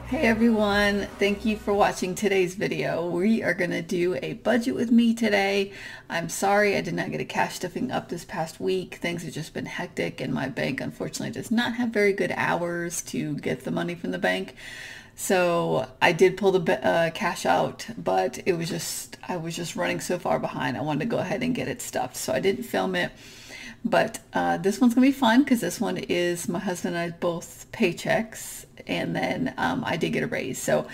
Hey everyone, thank you for watching today's video. We are going to do a budget with me today. I'm sorry I did not get a cash stuffing up this past week. Things have just been hectic and my bank unfortunately does not have very good hours to get the money from the bank. So I did pull the cash out, but I was just running so far behind. I wanted to go ahead and get it stuffed. So I didn't film it. But this one's gonna be fun because this one is my husband and I both paychecks, and then I did get a raise. So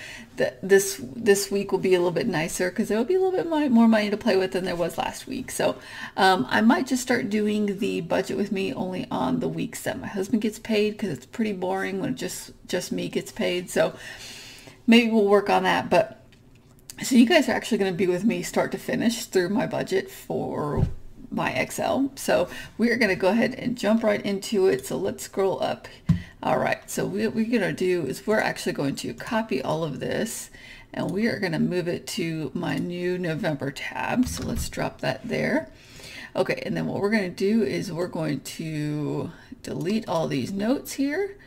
this week will be a little bit nicer because there will be a little bit more money to play with than there was last week. So I might just start doing the budget with me only on the weeks that my husband gets paid because it's pretty boring when just me gets paid. So maybe we'll work on that. But so you guys are actually going to be with me start to finish through my budget for my Excel. So we're going to go ahead and jump right into it. So let's scroll up. All right, so what we're going to do is we're actually going to copy all of this and we are going to move it to my new November tab. So let's drop that there. Okay, and then what we're going to do is we're going to delete all these notes here.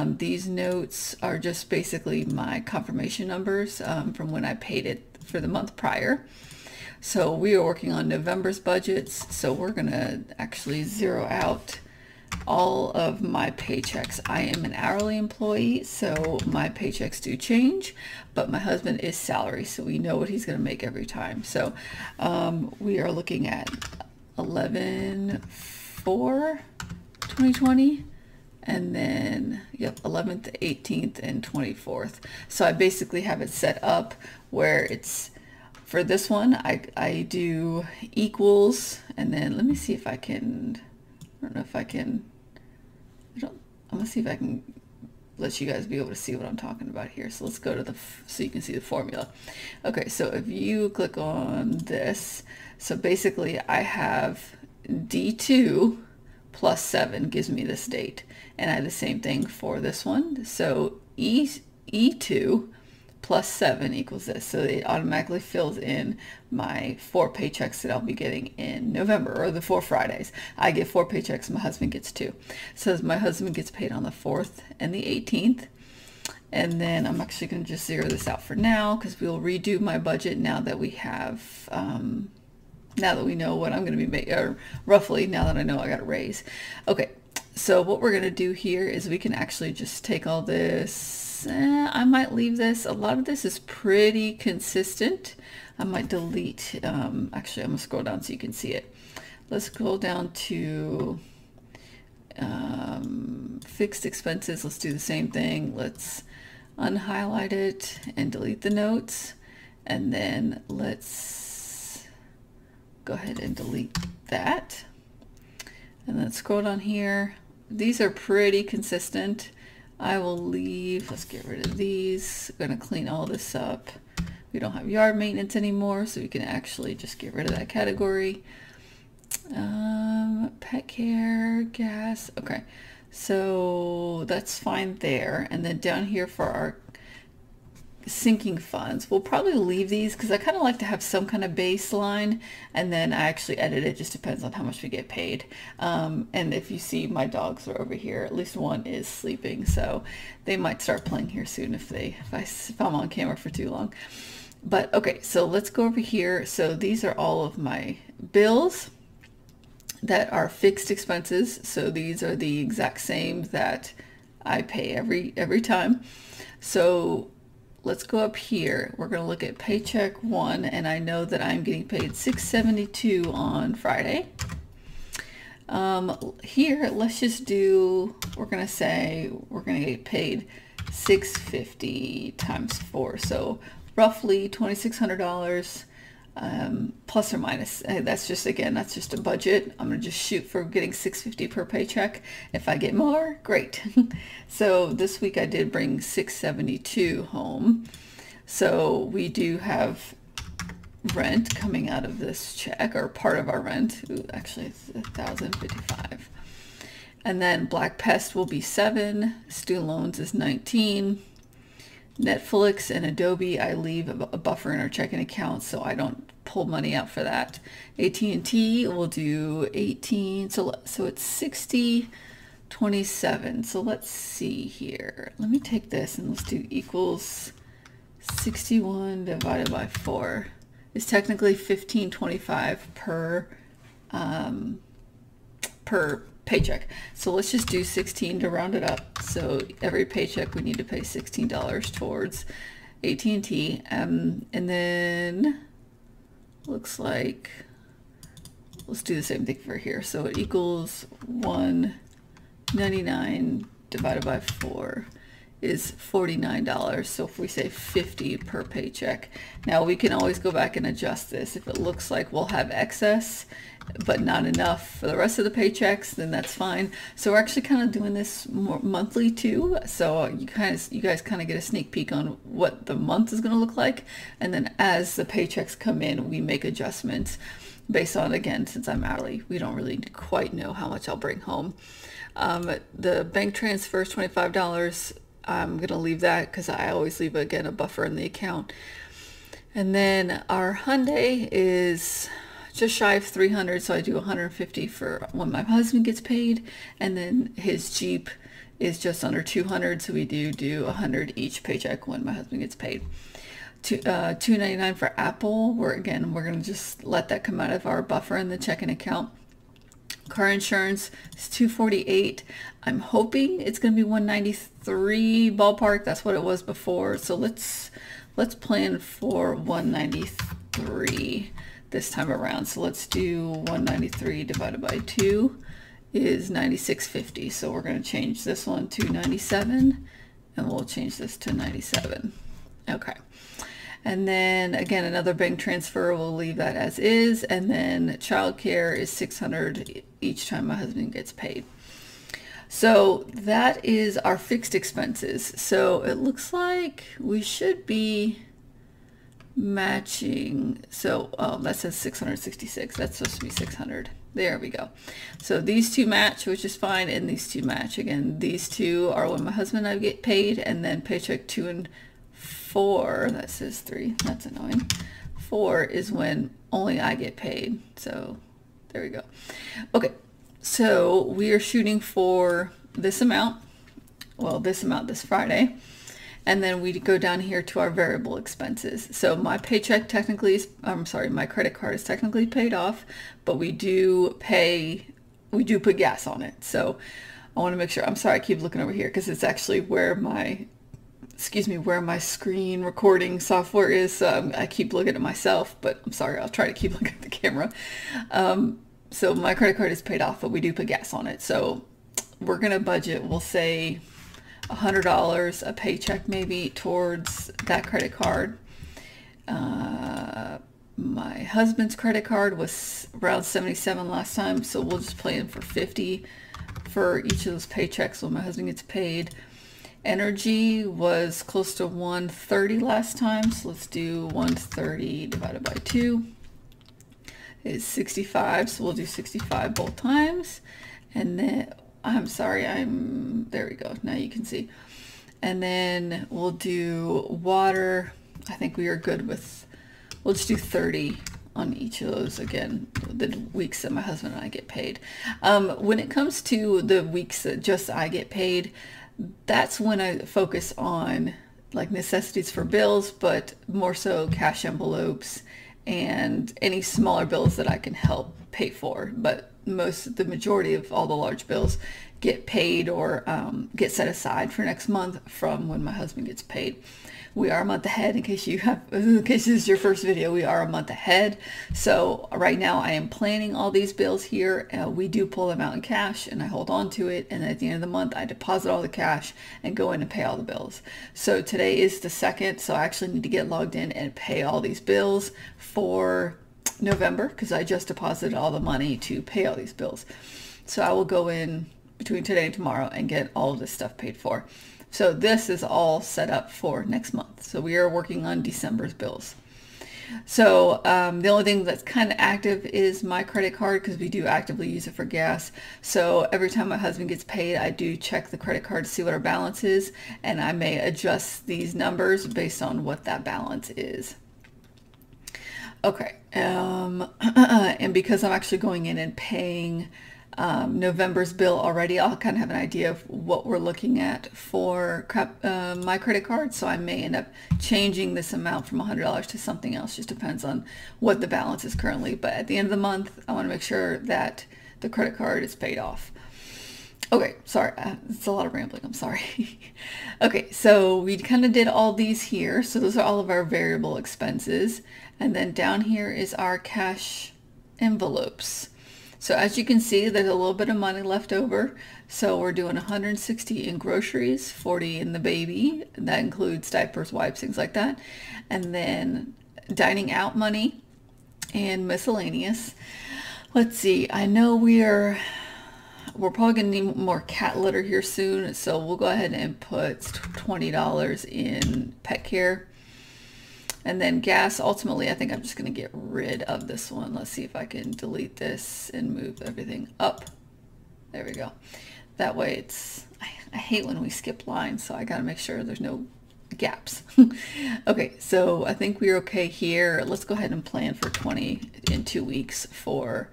These notes are just basically my confirmation numbers from when I paid it for the month prior. So we are working on November's budgets. So we're going to actually zero out all of my paychecks. I am an hourly employee, so my paychecks do change, but my husband is salary, so we know what he's going to make every time. So we are looking at 11/4/2020, and then, yep, 11th, 18th, and 24th. So I basically have it set up where it's, for this one, I do equals, and then let me see if I can, I don't know if I can, I'm gonna see if I can let you guys be able to see what I'm talking about here. So let's go to so you can see the formula. Okay, so if you click on this, so basically I have D2 plus 7 gives me this date. And I have the same thing for this one. So E2 plus 7 equals this. So it automatically fills in my 4 paychecks that I'll be getting in November, or the 4 Fridays. I get 4 paychecks, my husband gets 2. So my husband gets paid on the 4th and the 18th. And then I'm actually going to just zero this out for now because we'll redo my budget now that we have, now that we know what I'm going to be making, or roughly now that I know I got a raise. Okay, so what we're going to do here is we can actually just take all this. I might leave this. A lot of this is pretty consistent. I might delete, actually I'm gonna scroll down so you can see it. Let's scroll down to fixed expenses. Let's do the same thing. Let's unhighlight it and delete the notes. And then let's go ahead and delete that. And then scroll down here. These are pretty consistent. I will leave, let's get rid of these. I'm gonna clean all this up. We don't have yard maintenance anymore, so we can actually just get rid of that category. Pet care, gas, okay. So that's fine there. And then down here for our sinking funds, we'll probably leave these because I kind of like to have some kind of baseline, and then I actually edit it. Just depends on how much we get paid. And if you see, my dogs are over here. At least one is sleeping, so they might start playing here soon if I'm on camera for too long. But okay, so let's go over here. So these are all of my bills that are fixed expenses. So these are the exact same that I pay every time. So let's go up here. We're going to look at paycheck 1, and I know that I'm getting paid $6.72 on Friday. Here, let's just do, we're going to say we're going to get paid $6.50 times 4. So roughly $2,600 plus or minus. That's just, again, that's just a budget. I'm going to just shoot for getting $6.50 per paycheck. If I get more, great. So this week I did bring $6.72 home. So we do have rent coming out of this check, or part of our rent. Ooh, actually it's $1,055. And then Black Pest will be 7. Student loans is 19. Netflix and Adobe, I leave a buffer in our checking account so I don't pull money out for that. AT&T will do 18, so it's 60 27. So let's see here. Let me take this and let's do equals 61 divided by 4. It's technically 15.25 per paycheck. So let's just do 16 to round it up. So every paycheck we need to pay $16 towards AT&T. And then looks like, let's do the same thing for here. So it equals 199 divided by 4 is $49. So if we say 50 per paycheck, now we can always go back and adjust this. If it looks like we'll have excess but not enough for the rest of the paychecks, then that's fine. So we're actually kind of doing this more monthly too. So you guys kind of get a sneak peek on what the month is going to look like. And then as the paychecks come in, we make adjustments based on, again, since I'm hourly, we don't really quite know how much I'll bring home. The bank transfer is $25. I'm going to leave that because I always leave, again, a buffer in the account. And then our Hyundai is just shy of 300, so I do 150 for when my husband gets paid, and then his Jeep is just under 200, so we do 100 each paycheck when my husband gets paid. $2.99 for Apple. We're going to just let that come out of our buffer in the checking account. Car insurance is $248. I'm hoping it's going to be $193 ballpark. That's what it was before. So let's plan for $193 this time around. So let's do 193 divided by 2 is 96.50. So we're going to change this one to 97, and we'll change this to 97. Okay. And then again, another bank transfer, we'll leave that as is. And then childcare is $600 each time my husband gets paid. So that is our fixed expenses. So it looks like we should be matching. So that says 666. That's supposed to be 600. There we go. So these two match, which is fine, and these two match. Again, these two are when my husband and I get paid, and then paycheck 2 and 4, that says 3, that's annoying. 4 is when only I get paid. So there we go. Okay, so we are shooting for this amount. Well, this amount this Friday. And then we go down here to our variable expenses. So my paycheck technically is, my credit card is technically paid off, but we do put gas on it. So I want to make sure, I'm sorry, I keep looking over here because it's actually where my screen recording software is. So I keep looking at myself, but I'm sorry, I'll try to keep looking at the camera. So my credit card is paid off, but we do put gas on it. So we're going to budget, we'll say $100 a paycheck maybe towards that credit card. My husband's credit card was around 77 last time, so we'll just plan for 50 for each of those paychecks when my husband gets paid. Energy was close to 130 last time, so let's do 130 divided by 2 is 65, so we'll do 65 both times. And then I'm sorry, there we go, now you can see. And then we'll do water. I think we are good with, we'll just do 30 on each of those, again, the weeks that my husband and I get paid. When it comes to the weeks that just I get paid, that's when I focus on like necessities for bills, but more so cash envelopes and any smaller bills that I can help pay for. But the majority of all the large bills get paid or get set aside for next month from when my husband gets paid. We are a month ahead, in case this is your first video, we are a month ahead. So right now I am planning all these bills here. We do pull them out in cash and I hold on to it. And at the end of the month, I deposit all the cash and go in and pay all the bills. So today is the 2nd. So I actually need to get logged in and pay all these bills for November, because I just deposited all the money to pay all these bills. So I will go in between today and tomorrow and get all of this stuff paid for. So this is all set up for next month. So we are working on December's bills. So the only thing that's kind of active is my credit card, because we do actively use it for gas. So every time my husband gets paid, I do check the credit card to see what our balance is, and I may adjust these numbers based on what that balance is. Okay, and because I'm actually going in and paying November's bill already. I'll kind of have an idea of what we're looking at for my credit card. So I may end up changing this amount from $100 to something else. Just depends on what the balance is currently. But at the end of the month, I want to make sure that the credit card is paid off. Okay, sorry, it's a lot of rambling, I'm sorry. Okay, so we kind of did all these here. So those are all of our variable expenses. And then down here is our cash envelopes. So as you can see, there's a little bit of money left over. So we're doing 160 in groceries, 40 in the baby. That includes diapers, wipes, things like that. And then dining out money and miscellaneous. Let's see, I know we're probably gonna need more cat litter here soon. So we'll go ahead and put $20 in pet care. And then gas, ultimately, I think I'm just going to get rid of this one. Let's see if I can delete this and move everything up. There we go. That way it's, I hate when we skip lines, so I got to make sure there's no gaps. Okay, so I think we're okay here. Let's go ahead and plan for 20 in 2 weeks for,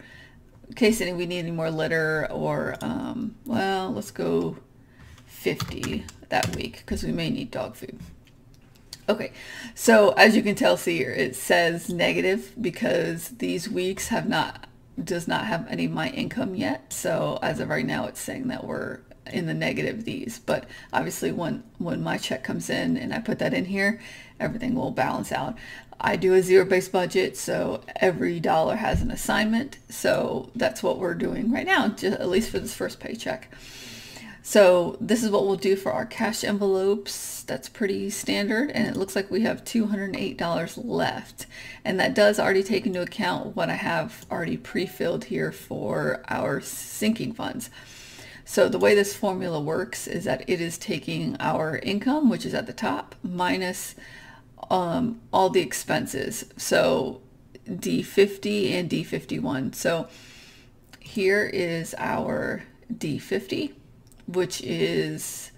in case we need any more litter, or, well, let's go 50 that week because we may need dog food. Okay, so as you can tell, see here, it says negative because these weeks does not have any of my income yet. So as of right now, it's saying that we're in the negative these, but obviously when my check comes in and I put that in here, everything will balance out. I do a zero-based budget, so every dollar has an assignment. So that's what we're doing right now, just, at least for this first paycheck. So this is what we'll do for our cash envelopes. That's pretty standard, and it looks like we have $208 left. And that does already take into account what I have already pre-filled here for our sinking funds. So the way this formula works is that it is taking our income, which is at the top, minus all the expenses. So D50 and D51. So here is our D50, which is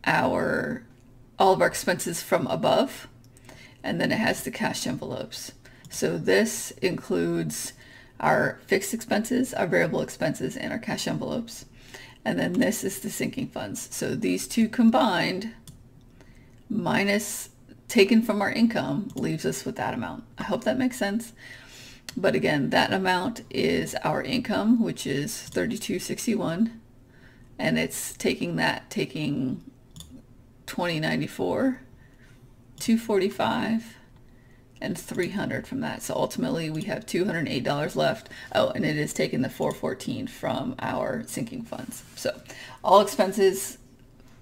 all of our expenses from above, and then it has the cash envelopes. So this includes our fixed expenses, our variable expenses, and our cash envelopes. And then this is the sinking funds. So these two combined minus taken from our income leaves us with that amount. I hope that makes sense. But again, that amount is our income, which is $32.61. And it's taking $20.94, $245, and $300 from that. So ultimately we have $208 left. Oh, and it is taking the $414 from our sinking funds. So all expenses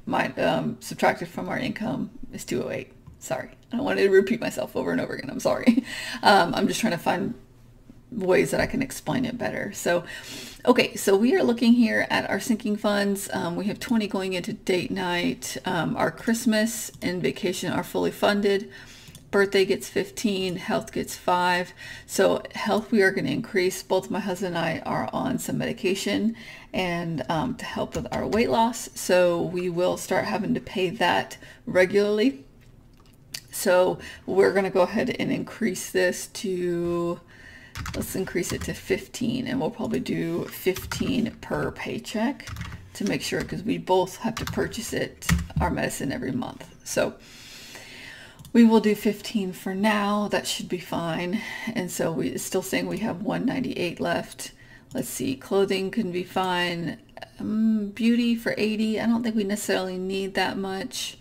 subtracted from our income is $208. Sorry, I don't want to repeat myself over and over again. I'm sorry. I'm just trying to find ways that I can explain it better. So, okay, so we are looking here at our sinking funds. We have 20 going into date night. Our Christmas and vacation are fully funded. Birthday gets 15, health gets 5. So health we are going to increase. Both my husband and I are on some medication and to help with our weight loss. So we will start having to pay that regularly. So we're going to go ahead and increase this to, let's increase it to 15, and we'll probably do 15 per paycheck to make sure, because we both have to purchase our medicine every month. So we will do 15 for now. That should be fine. And so it's still saying we have 198 left. Let's see, clothing can be fine. Beauty for 80. I don't think we necessarily need that much.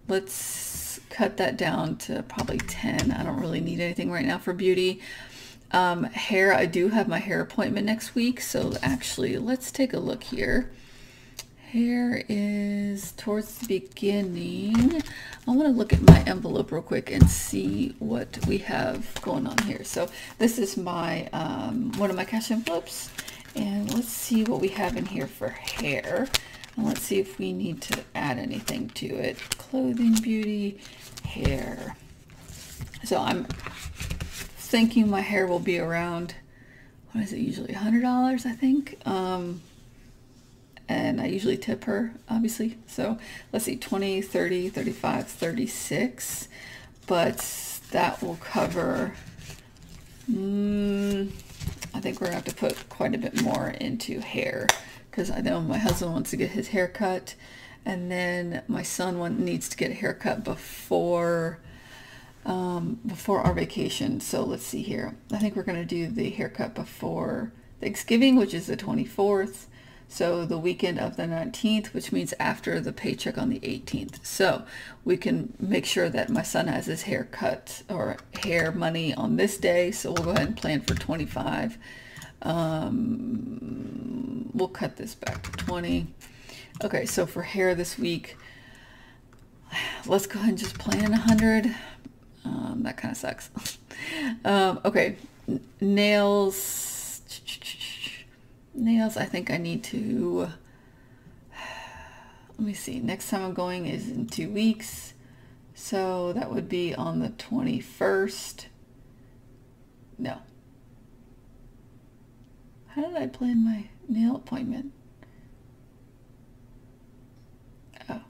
Let's cut that down to probably 10. I don't really need anything right now for beauty. Hair, I do have my hair appointment next week, so actually let's take a look here. Hair is towards the beginning. I want to look at my envelope real quick and see what we have going on here. So this is my one of my cash envelopes, and let's see what we have in here for hair. And let's see if we need to add anything to it. Clothing, beauty, hair. So I'm thinking my hair will be around, what is it, usually $100, I think. And I usually tip her, obviously. So let's see, 20, 30, 35, 36. But that will cover, I I think we're gonna have to put quite a bit more into hair, because I know my husband wants to get his hair cut, and then my son needs to get a haircut before our vacation. So let's see here. I think we're gonna do the haircut before Thanksgiving, which is the 24th. So the weekend of the 19th, which means after the paycheck on the 18th. So we can make sure that my son has his hair cut or hair money on this day. So we'll go ahead and plan for 25. We'll cut this back to 20. Okay, so for hair this week, let's go ahead and just plan 100. That kind of sucks. Okay, nails, I think I need to, let me see, next time I'm going is in 2 weeks. So that would be on the 21st. No. How did I plan my nail appointment? Oh.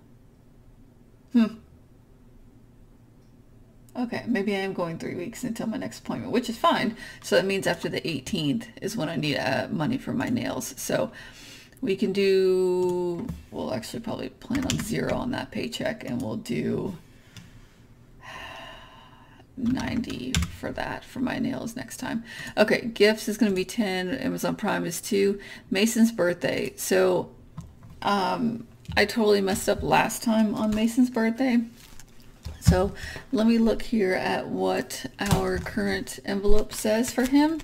Okay, maybe I am going 3 weeks until my next appointment, which is fine. So that means after the 18th is when I need money for my nails. So we can do, we'll actually probably plan on 0 on that paycheck, and we'll do 90 for that for my nails next time. Okay, gifts is going to be 10. Amazon Prime is 2. Mason's birthday. So I totally messed up last time on Mason's birthday. So let me look here at what our current envelope says for him,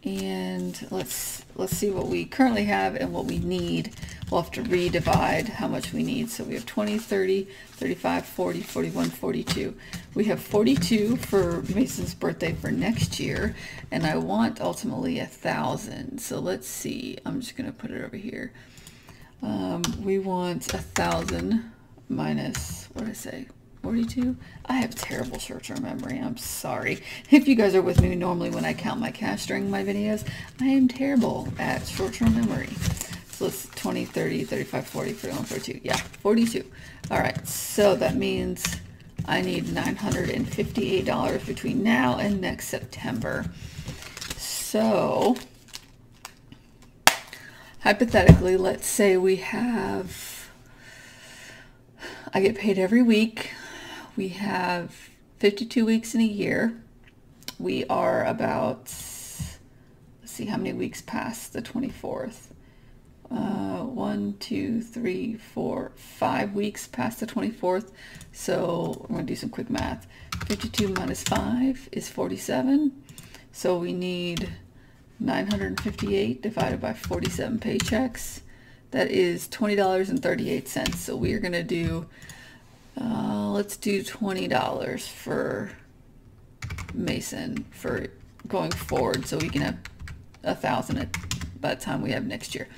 and let's see what we currently have and what we need. We'll have to redivide how much we need. So we have 20, 30, 35, 40, 41, 42. We have 42 for Mason's birthday for next year, and I want ultimately 1,000. So let's see. I'm just going to put it over here. We want 1,000 minus, what did I say? 42? I have terrible short-term memory. I'm sorry. If you guys are with me normally when I count my cash during my videos, I am terrible at short-term memory. So let's 20, 30, 35, 40, 41, 42. Yeah, 42. All right, so that means I need $958 between now and next September. So hypothetically, let's say we have, I get paid every week. We have 52 weeks in a year. We are about, let's see how many weeks past the 24th. 1, 2, 3, 4, 5 weeks past the 24th. So I'm going to do some quick math. 52 minus 5 is 47. So we need 958 divided by 47 paychecks. That is $20.38. So we are going to do, let's do $20 for Mason for going forward, so we can have 1,000 by the time we have next year.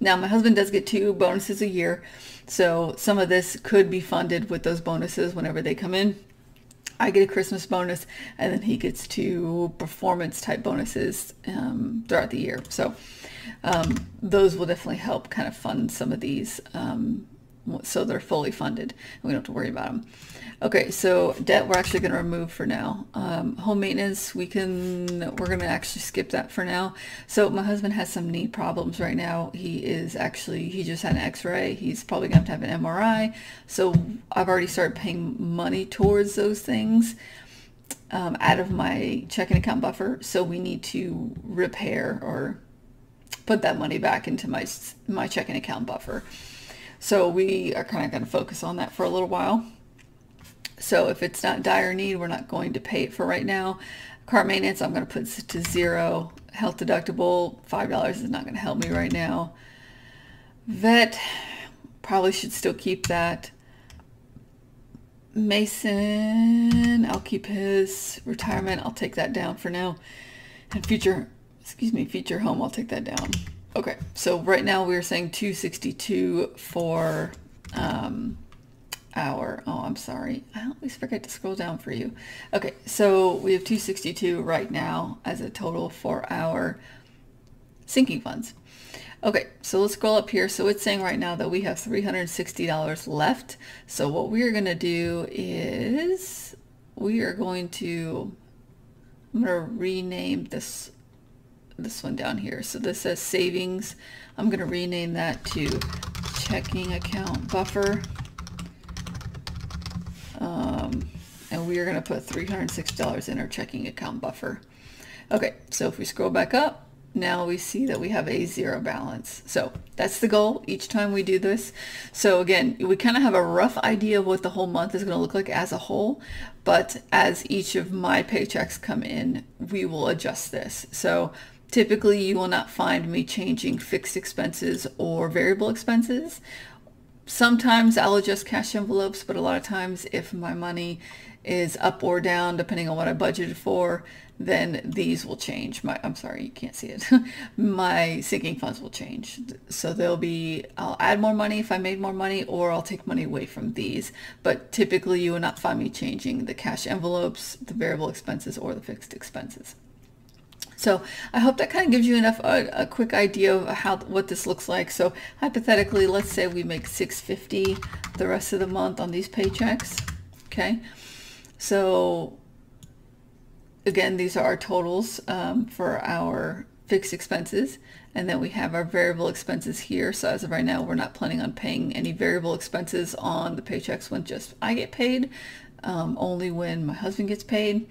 Now, my husband does get 2 bonuses a year, so some of this could be funded with those bonuses whenever they come in. I get a Christmas bonus, and then he gets 2 performance type bonuses throughout the year. So those will definitely help kind of fund some of these, so they're fully funded. We don't have to worry about them. Okay, so debt we're actually going to remove for now. Home maintenance, we're going to actually skip that for now. So my husband has some knee problems right now. He just had an x-ray. He's probably going to have an MRI. So I've already started paying money towards those things out of my checking account buffer. So we need to repair or put that money back into my checking account buffer. So we are kind of going to focus on that for a little while. So if it's not dire need, we're not going to pay it for right now. Car maintenance, I'm going to put to 0. Health deductible, $5 is not going to help me right now. Vet, probably should still keep that. Mason, I'll keep his. Retirement, I'll take that down for now. And future home, I'll take that down. Okay, so right now we're saying 262 for I'm sorry, I always forget to scroll down for you. Okay, so we have 262 right now as a total for our sinking funds. Okay, so let's scroll up here. So it's saying right now that we have $360 left. So what we're going to do is I'm going to rename this this one down here. So this says savings. I'm going to rename that to checking account buffer. And we are going to put $306 in our checking account buffer. Okay, so if we scroll back up, now we see that we have a zero balance. So that's the goal each time we do this. So again, we kind of have a rough idea of what the whole month is going to look like as a whole, but as each of my paychecks come in, we will adjust this. So typically you will not find me changing fixed expenses or variable expenses. Sometimes I'll adjust cash envelopes, but a lot of times if my money is up or down, depending on what I budgeted for, then these will change. I'm sorry, you can't see it. My sinking funds will change. So I'll add more money if I made more money, or I'll take money away from these. But typically you will not find me changing the cash envelopes, the variable expenses, or the fixed expenses. So I hope that kind of gives you enough a quick idea of what this looks like. So hypothetically, let's say we make $650 the rest of the month on these paychecks. Okay, so again, these are our totals for our fixed expenses, and then we have our variable expenses here. So as of right now, we're not planning on paying any variable expenses on the paychecks when just I get paid, only when my husband gets paid.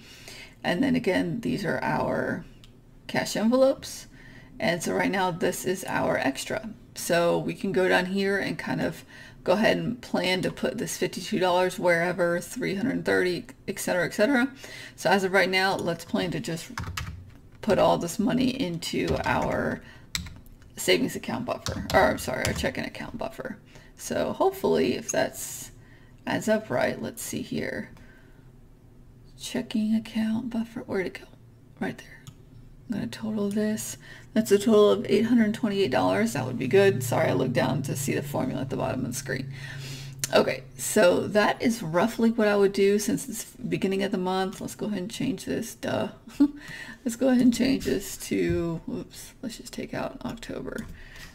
And then again, these are our cash envelopes, and so right now this is our extra. So we can go down here and kind of go ahead and plan to put this $52 wherever, $330, etc., etc. So as of right now, let's plan to just put all this money into our savings account buffer, or I'm sorry, our checking account buffer. So hopefully if that's adds up right, let's see here. Checking account buffer, where'd it go? Right there. I'm going to total this. That's a total of $828. That would be good. Sorry, I looked down to see the formula at the bottom of the screen. Okay, so that is roughly what I would do since it's beginning of the month. Let's go ahead and change this. Duh. Let's go ahead and change this to, oops, let's just take out October.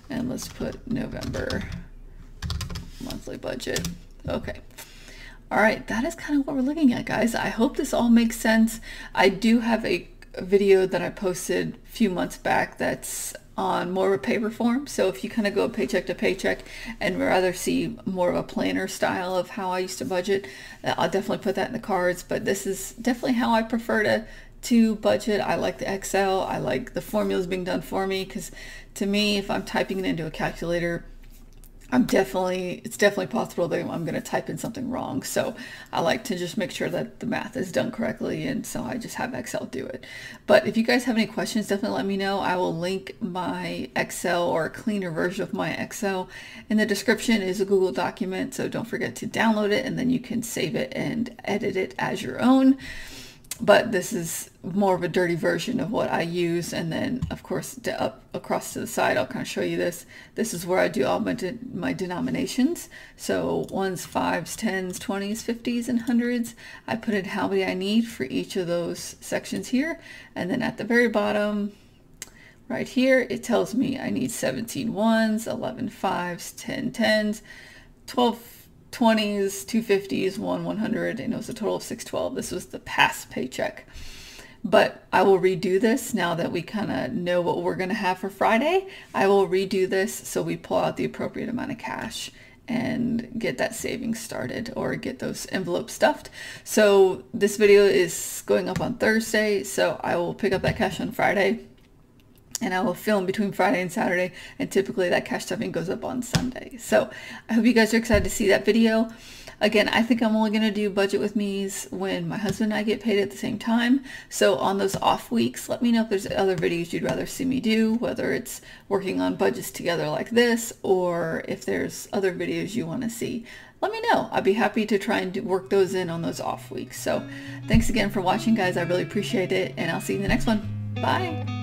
And let's put November monthly budget. Okay. All right, that is kind of what we're looking at, guys. I hope this all makes sense. I do have a video that I posted a few months back that's on more of a paper form. So if you kind of go paycheck to paycheck and rather see more of a planner style of how I used to budget, I'll definitely put that in the cards. But this is definitely how I prefer to budget. I like the Excel. I like the formulas being done for me, because to me, if I'm typing it into a calculator, it's definitely possible that I'm going to type in something wrong. So I like to just make sure that the math is done correctly, and so I just have Excel do it. But if you guys have any questions, definitely let me know. I will link my Excel, or a cleaner version of my Excel, in the description. Is a Google document, so don't forget to download it, and then you can save it and edit it as your own. But this is more of a dirty version of what I use. And then of course up across to the side, I'll kind of show you this. This is where I do all my denominations. So ones, fives, tens, 20s, 50s, and hundreds. I put in how many I need for each of those sections here. And then at the very bottom right here, it tells me I need 17 ones, 11 fives, 10 tens, 12 20s, 2 50s, 1 100, and it was a total of 612. This was the past paycheck. But I will redo this now that we kind of know what we're going to have for Friday. I will redo this so we pull out the appropriate amount of cash and get that savings started, or get those envelopes stuffed. So this video is going up on Thursday, so I will pick up that cash on Friday. And I will film between Friday and Saturday, and typically that cash stuffing goes up on Sunday. So I hope you guys are excited to see that video. Again, I think I'm only going to do budget with me's when my husband and I get paid at the same time. So on those off weeks, let me know if there's other videos you'd rather see me do, whether it's working on budgets together like this, or if there's other videos you want to see. Let me know. I'd be happy to try and work those in on those off weeks. So thanks again for watching, guys. I really appreciate it, and I'll see you in the next one. Bye.